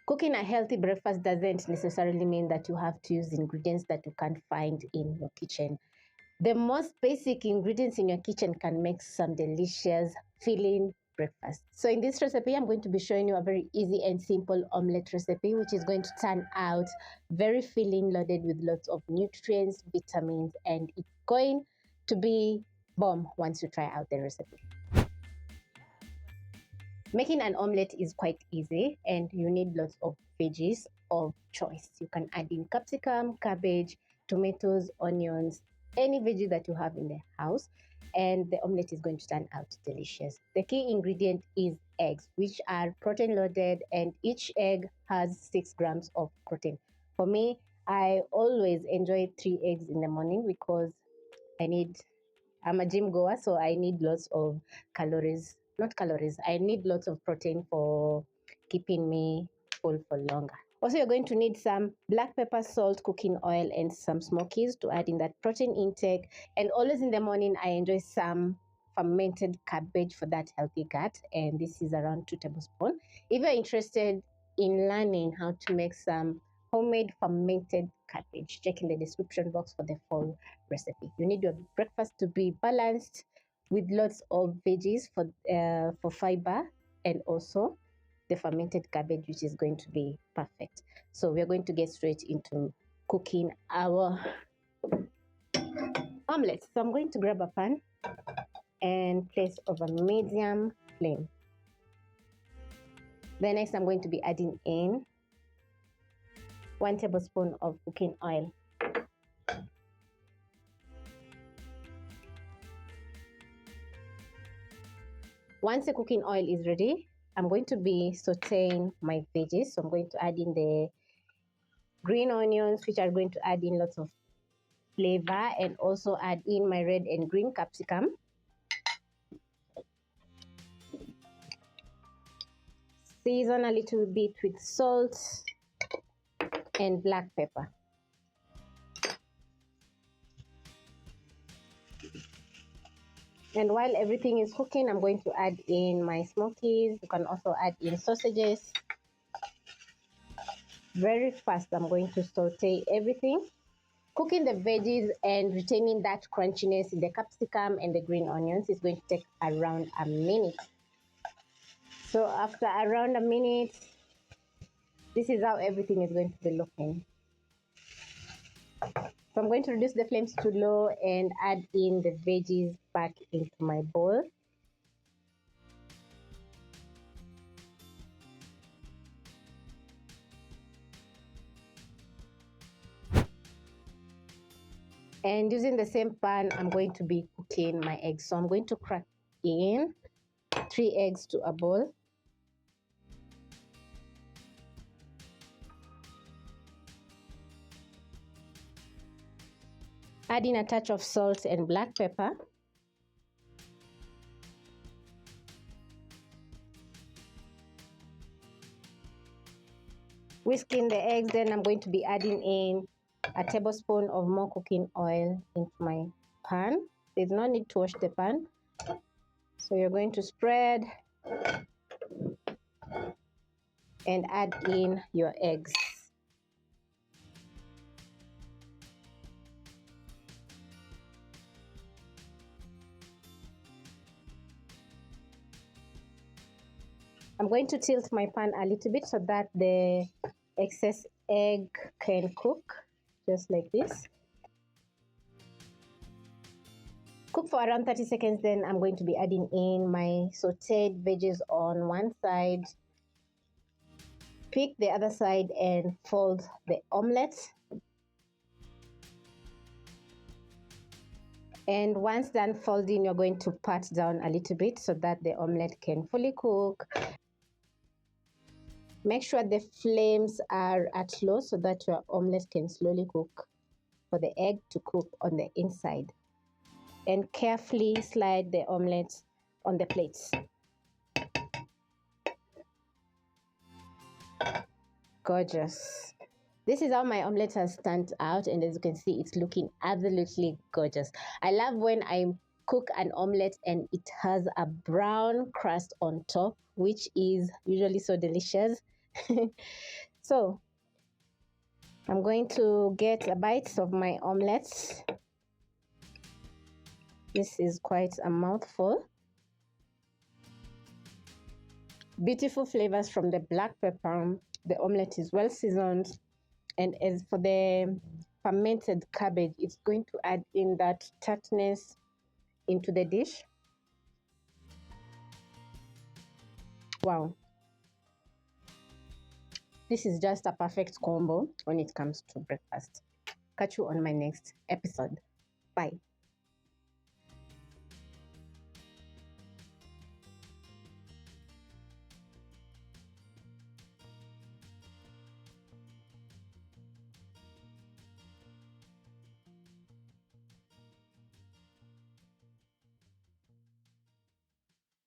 Cooking a healthy breakfast doesn't necessarily mean that you have to use ingredients that you can't find in your kitchen. The most basic ingredients in your kitchen can make some delicious, filling breakfast. So in this recipe, I'm going to be showing you a very easy and simple omelette recipe, which is going to turn out very filling, loaded with lots of nutrients, vitamins, and it's going to be bomb once you try out the recipe. Making an omelette is quite easy and you need lots of veggies of choice. You can add in capsicum, cabbage, tomatoes, onions, any veggie that you have in the house, and the omelette is going to turn out delicious. The key ingredient is eggs, which are protein loaded, and each egg has 6 grams of protein. For me, I always enjoy 3 eggs in the morning because I'm a gym goer, so I need lots of I need lots of protein for keeping me full for longer. Also, you're going to need some black pepper, salt, cooking oil, and some Smokies to add in that protein intake. And always in the morning, I enjoy some fermented cabbage for that healthy gut, and this is around 2 tablespoons. If you're interested in learning how to make some homemade fermented cabbage, check in the description box for the full recipe. You need your breakfast to be balanced with lots of veggies for fiber, and also the fermented cabbage, which is going to be perfect. So we're going to get straight into cooking our omelette. So I'm going to grab a pan and place over medium flame. Then next I'm going to be adding in 1 tablespoon of cooking oil. Once the cooking oil is ready, I'm going to be sauteing my veggies. So I'm going to add in the green onions, which are going to add in lots of flavor, and also add in my red and green capsicum. Season a little bit with salt and black pepper. And while everything is cooking, I'm going to add in my Smokies. You can also add in sausages. Very fast, I'm going to saute everything. Cooking the veggies and retaining that crunchiness in the capsicum and the green onions is going to take around a minute. So after around a minute, this is how everything is going to be looking. So I'm going to reduce the flames to low and add in the veggies back into my bowl. And using the same pan, I'm going to be cooking my eggs. So I'm going to crack in 3 eggs to a bowl. Add in a touch of salt and black pepper. Whisk in the eggs, then I'm going to be adding in a tablespoon of more cooking oil into my pan. There's no need to wash the pan. So you're going to spread and add in your eggs. I'm going to tilt my pan a little bit so that the excess egg can cook, just like this. Cook for around 30 seconds, then I'm going to be adding in my sauteed veggies on one side. Pick the other side and fold the omelette. And once done folding, you're going to pat down a little bit so that the omelette can fully cook. Make sure the flames are at low so that your omelette can slowly cook for the egg to cook on the inside. And carefully slide the omelette on the plates. Gorgeous. This is how my omelette has turned out, and as you can see, it's looking absolutely gorgeous. I love when I cook an omelette and it has a brown crust on top, which is usually so delicious. So I'm going to get a bite of my omelette. This is quite a mouthful. Beautiful flavors from the black pepper. The omelette is well seasoned. And as for the fermented cabbage, it's going to add in that tartness into the dish. Wow. This is just a perfect combo when it comes to breakfast. Catch you on my next episode. Bye.